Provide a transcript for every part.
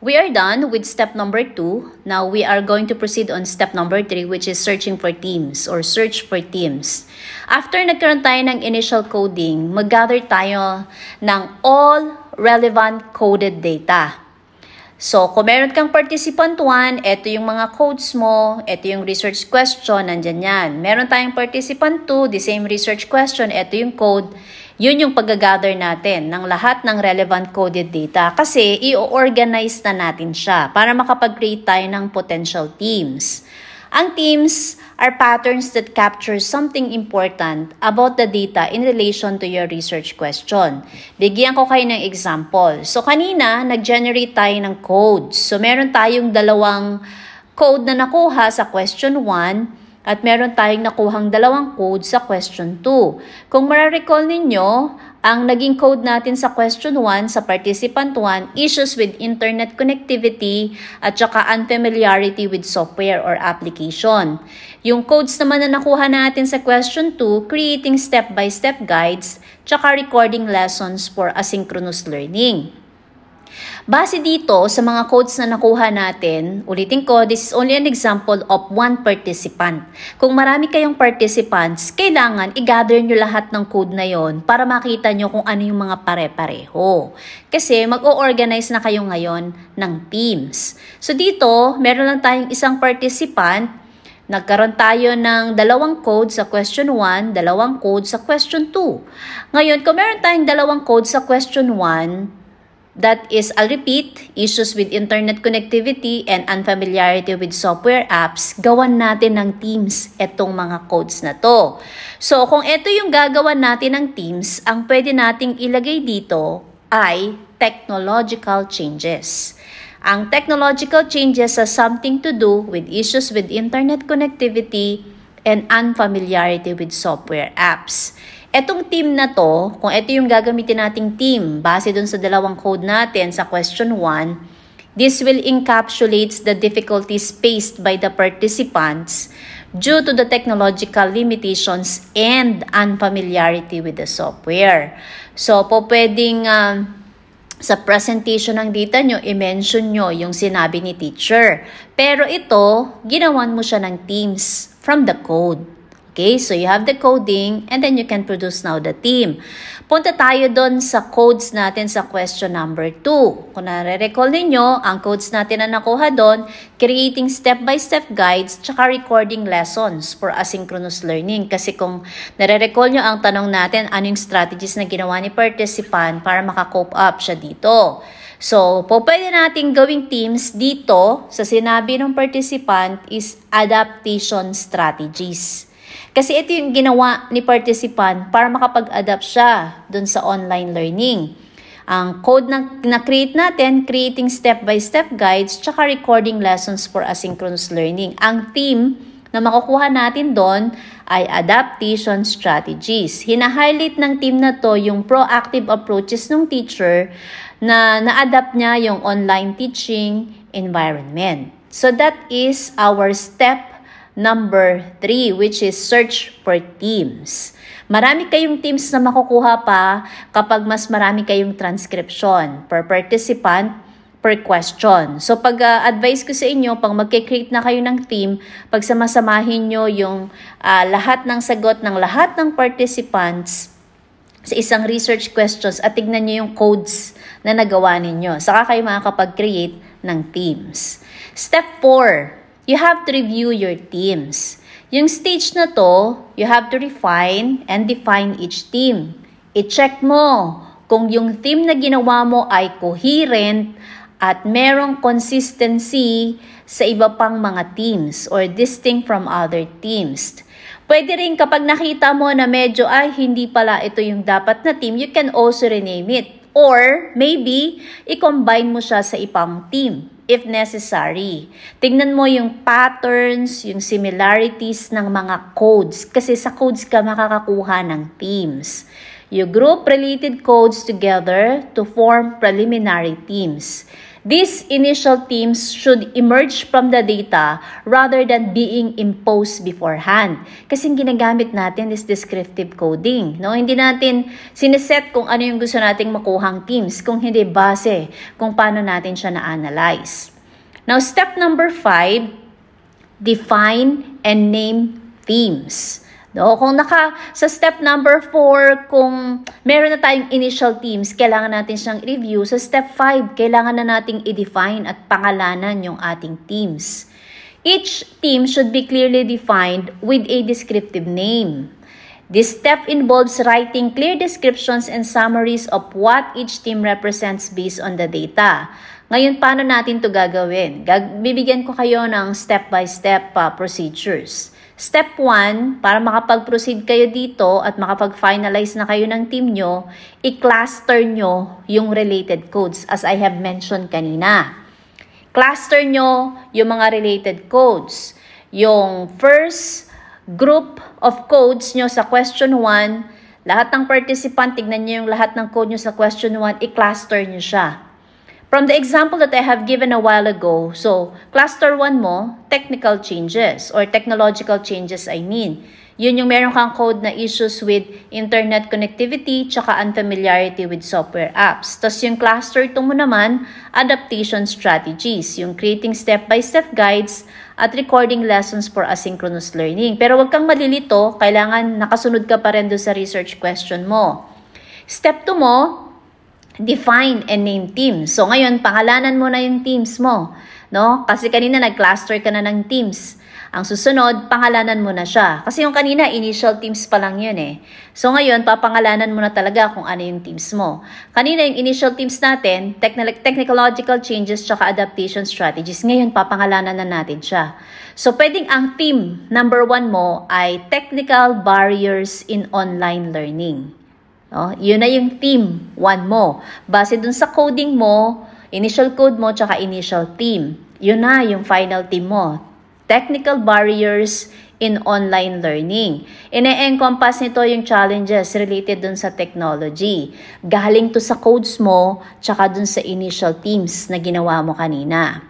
We are done with step number 2. Now we are going to proceed on step number 3, which is searching for themes or search for themes. After nagkaroon tayo ng initial coding, mag-gather tayo ng all relevant coded data. So, kung meron kang participant 1, ito yung mga codes mo, ito yung research question, nandyan yan. Meron tayong participant 2, the same research question, ito yung code. Yun yung pag-gather natin ng lahat ng relevant coded data kasi i-organize na natin siya para makapag-create tayo ng potential themes. Ang themes are patterns that capture something important about the data in relation to your research question. Bigyan ko kayo ng example. So kanina, nag-generate tayo ng codes. So meron tayong dalawang code na nakuha sa question 1 at meron tayong nakuhang dalawang code sa question 2. Kung mararecall ninyo, ang naging code natin sa question 1 sa participant 1, issues with internet connectivity at saka unfamiliarity with software or application. Yung codes naman na nakuha natin sa question 2, creating step-by-step guides, tsaka recording lessons for asynchronous learning. Base dito sa mga codes na nakuha natin, ulitin ko, this is only an example of one participant. Kung marami kayong participants, kailangan i-gather nyo lahat ng code na yon para makita nyo kung ano yung mga pare-pareho. Kasi mag-o-organize na kayo ngayon ng teams. So dito, meron lang tayong isang participant. Nagkaroon tayo ng dalawang code sa question 1, dalawang code sa question 2. Ngayon, kung meron tayong dalawang code sa question 1, that is, I'll repeat, issues with internet connectivity and unfamiliarity with software apps, gawan natin ng teams itong mga codes na to. So, kung ito yung gagawan natin ng teams, ang pwede nating ilagay dito ay technological changes. Ang technological changes has something to do with issues with internet connectivity and unfamiliarity with software apps. Etong team na to, kung ito yung gagamitin nating team, base dun sa dalawang code natin sa question 1, this will encapsulate the difficulties faced by the participants due to the technological limitations and unfamiliarity with the software. So, po pwedeng sa presentation ng data nyo, i-mention nyo yung sinabi ni teacher. Pero ito, ginawan mo siya ng teams from the code. Okay, so you have the coding and then you can produce now the team. Punta tayo doon sa codes natin sa question number 2. Kung nare-recall ninyo, ang codes natin na nakuha doon, creating step-by-step guides tsaka recording lessons for asynchronous learning. Kasi kung nare-recall nyo ang tanong natin, ano yung strategies na ginawa ni participant para makakope up siya dito. So, pwede nating gawing teams dito sa sinabi ng participant is adaptation strategies. Kasi ito yung ginawa ni participant para makapag-adapt siya dun sa online learning. Ang code na create natin, creating step-by-step guides, tsaka recording lessons for asynchronous learning. Ang theme na makukuha natin doon ay adaptation strategies. Hina-highlight ng team na to yung proactive approaches ng teacher na na-adapt niya yung online teaching environment. So that is our step number 3, which is search for teams. Marami kayong teams na makukuha pa kapag mas marami kayong transcription per participant per question. So pag advice ko sa inyo, pag magkikreate na kayo ng team, pag samasamahin nyo yung lahat ng sagot ng lahat ng participants sa isang research questions at tignan nyo yung codes na nagawa ninyo. Saka kayo makakapag-create ng teams. Step 4. You have to review your teams. Yung stage na to, you have to refine and define each team. I-check mo kung yung team na ginawa mo ay coherent at merong consistency sa iba pang mga teams or distinct from other teams. Pwede rin kapag nakita mo na medyo ay hindi pala ito yung dapat na team, you can also rename it. Or maybe, i-combine mo siya sa ibang team if necessary. Tingnan mo yung patterns, yung similarities ng mga codes. Kasi sa codes ka makakakuha ng teams. You group related codes together to form preliminary teams. These initial teams should emerge from the data rather than being imposed beforehand. Kasi ginagamit natin is descriptive coding. No? Hindi natin sineset kung ano yung gusto nating makuhang teams, kung hindi base kung paano natin siya na-analyze. Now, step number 5, define and name themes. No, kung sa step number 4, kung meron na tayong initial teams, kailangan natin siyang review. Sa step 5, kailangan na nating i-define at pangalanan yung ating teams. Each team should be clearly defined with a descriptive name. This step involves writing clear descriptions and summaries of what each team represents based on the data. Ngayon, paano natin ito gagawin? Bibigyan ko kayo ng step-by-step procedures. Step 1, para makapag-proceed kayo dito at makapag-finalize na kayo ng team nyo, i-cluster nyo yung related codes as I have mentioned kanina. Cluster nyo yung mga related codes. Yung first group of codes nyo sa question 1, lahat ng participant, tignan nyo yung lahat ng code nyo sa question 1, i-cluster nyo siya. From the example that I have given a while ago, so cluster 1 mo, technical changes or technological changes I mean. Yun yung meron kang code na issues with internet connectivity tsaka unfamiliarity with software apps. Tapos yung cluster 2 mo naman, adaptation strategies, yung creating step-by-step guides at recording lessons for asynchronous learning. Pero wag kang malilito, kailangan nakasunod ka pa rin doon sa research question mo. Step 2 mo, define and name teams. So ngayon, pangalanan mo na yung teams mo, no? Kasi kanina nag-cluster ka na ng teams. Ang susunod, pangalanan mo na siya. Kasi yung kanina, initial teams pa lang yun eh. So ngayon, papangalanan mo na talaga kung ano yung teams mo. Kanina yung initial teams natin, technological changes tsaka adaptation strategies. Ngayon, papangalanan na natin siya. So pwedeng ang theme number 1 mo ay technical barriers in online learning. No? Yun na yung theme 1 mo. Base dun sa coding mo, initial code mo, tsaka initial theme. Yun na yung final theme mo. Technical barriers in online learning. Ine-encompass nito yung challenges related dun sa technology. Galing to sa codes mo, tsaka dun sa initial themes na ginawa mo kanina.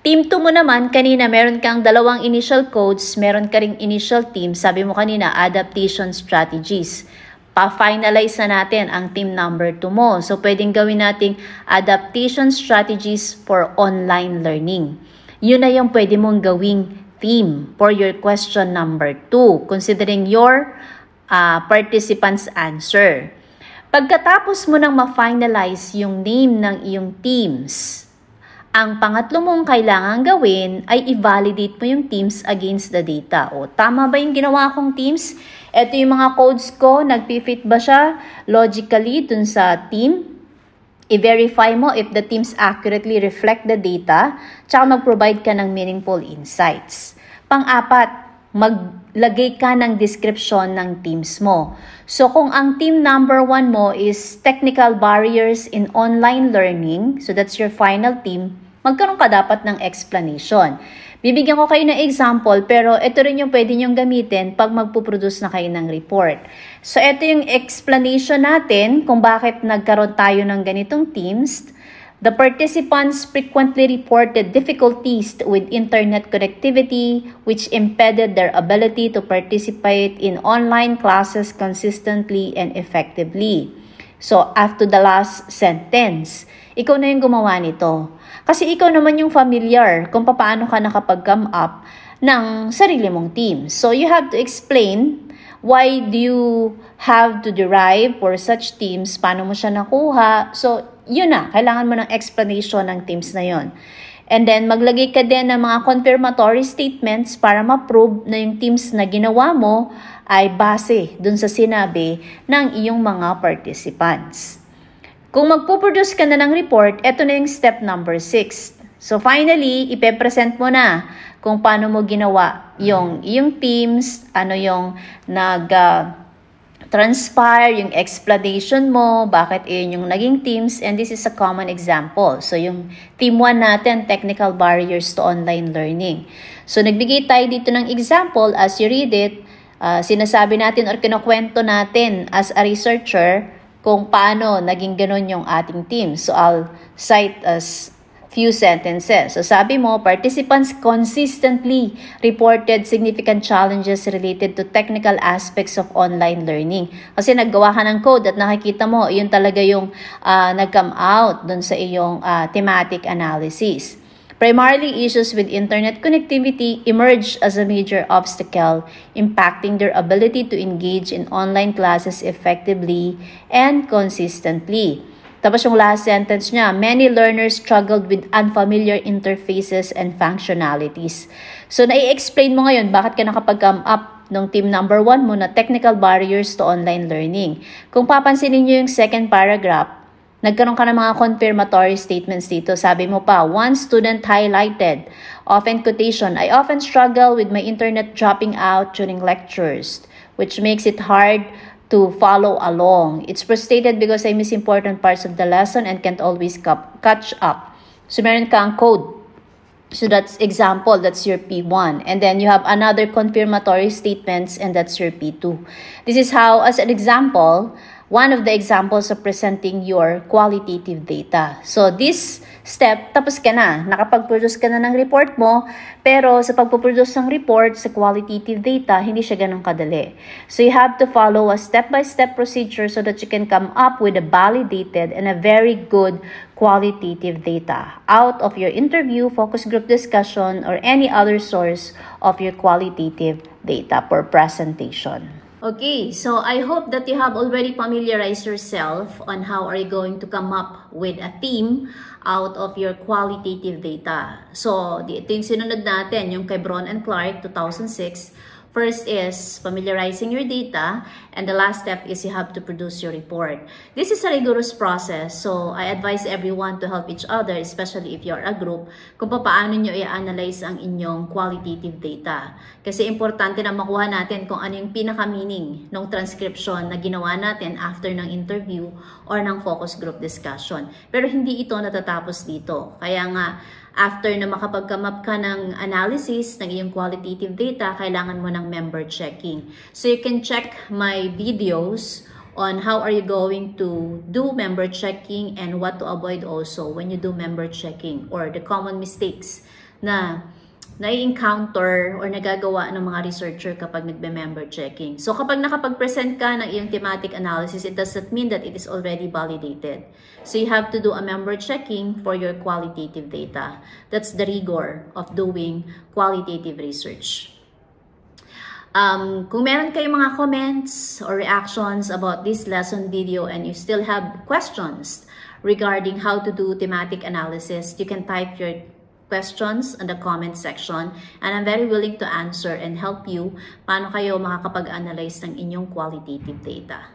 Team 2 mo naman, kanina meron kang 2 initial codes, meron ka ring initial theme. Sabi mo kanina, adaptation strategies. Pa-finalize na natin ang team number 2 mo. So, pwedeng gawin nating adaptation strategies for online learning. Yun na yung pwede mong gawing theme for your question number 2, considering your participants' answer. Pagkatapos mo nang ma-finalize yung name ng iyong teams, ang pangatlo mong kailangan gawin ay i-validate mo yung teams against the data. O, tama ba yung ginawa kong teams? Ito yung mga codes ko, nagpi-fit ba siya logically dun sa team? I-verify mo if the teams accurately reflect the data, tsaka mag-provide ka ng meaningful insights. Pang-apat, maglagay ka ng description ng teams mo. So kung ang team number 1 mo is technical barriers in online learning, so that's your final team, magkaroon ka dapat ng explanation. Bibigyan ko kayo ng example, pero ito rin yung pwede nyong gamitin pag magpuproduce na kayo ng report. So ito yung explanation natin kung bakit nagkaroon tayo ng ganitong teams. The participants frequently reported difficulties with internet connectivity, which impeded their ability to participate in online classes consistently and effectively. So, after the last sentence, ikaw na yung gumawa nito. Kasi ikaw naman yung familiar kung paano ka nakapag-come up ng sarili mong team. So, you have to explain why do you have to derive for such teams, paano mo siya nakuha. So, yun na, kailangan mo ng explanation ng teams na yon. And then, maglagay ka din ng mga confirmatory statements para ma-prove na yung teams na ginawa mo ay base dun sa sinabi ng iyong mga participants. Kung magpuproduce ka na ng report, ito na yung step number 6. So finally, ipepresent mo na kung paano mo ginawa yung teams, ano yung transpire, yung explanation mo, bakit yun yung naging teams, and this is a common example. So yung team 1 natin, technical barriers to online learning. So nagbigay tayo dito ng example as you read it, sinasabi natin or kinukwento natin as a researcher kung paano naging ganun yung ating team. So I'll cite as few sentences. So sabi mo, participants consistently reported significant challenges related to technical aspects of online learning. Kasi naggawa ka ng code at nakikita mo, yun talaga yung nag-come out dun sa iyong thematic analysis. Primarily, issues with internet connectivity emerged as a major obstacle, impacting their ability to engage in online classes effectively and consistently. Tapos yung last sentence niya, many learners struggled with unfamiliar interfaces and functionalities. So, nai-explain mo ngayon bakit ka nakapag-come up ng team number 1 mo na technical barriers to online learning. Kung papansinin niyo yung second paragraph, nagkaroon ka ng mga confirmatory statements dito. Sabi mo pa, one student highlighted, often quotation, I often struggle with my internet dropping out during lectures, which makes it hard to follow along. It's frustrated because I miss important parts of the lesson and can't always catch up. So, meron kang code. So, that's example, that's your P1. And then you have another confirmatory statements and that's your P2. This is how, as an example, one of the examples of presenting your qualitative data. So, this step, tapos ka na. Nakapag-produce ka na ng report mo, pero sa pagpuproduce ng report sa qualitative data, hindi siya ganun kadali. So, you have to follow a step-by-step procedure so that you can come up with a validated and a very good qualitative data out of your interview, focus group discussion, or any other source of your qualitative data for presentation. Okay, so I hope that you have already familiarized yourself on how are you going to come up with a theme out of your qualitative data. So, ito yung sinunod natin, yung kay Braun and Clark, 2006. First is familiarizing your data, and the last step is you have to produce your report. This is a rigorous process, so I advise everyone to help each other, especially if you're a group, kung paano nyo i-analyze ang inyong qualitative data. Kasi importante na makuha natin kung ano yung pinaka-meaning ng transcription na ginawa natin after ng interview or ng focus group discussion. Pero hindi ito natatapos dito. Kaya nga, after na makapag-come up ka ng analysis ng iyong qualitative data, kailangan mo ng member checking. So you can check my videos on how are you going to do member checking and what to avoid also when you do member checking, or the common mistakes na nai-encounter or nagagawa ng mga researcher kapag nagbe-member checking. So kapag nakapag-present ka ng iyong thematic analysis, it doesn't mean that it is already validated. So you have to do a member checking for your qualitative data. That's the rigor of doing qualitative research. Kung meron kayong mga comments or reactions about this lesson video and you still have questions regarding how to do thematic analysis, you can type your questions in the comment section, and I'm very willing to answer and help you paano kayo makakapag-analyze ng inyong qualitative data.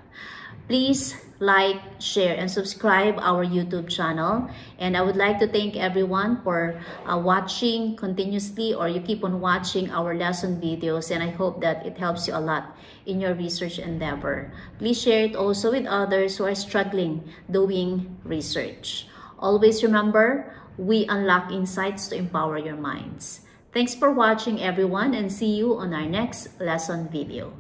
Please like, share, and subscribe our YouTube channel. And I would like to thank everyone for watching continuously, or you keep on watching our lesson videos, and I hope that it helps you a lot in your research endeavor. Please share it also with others who are struggling doing research. Always remember, we unlock insights to empower your minds. Thanks for watching, everyone, and see you on our next lesson video.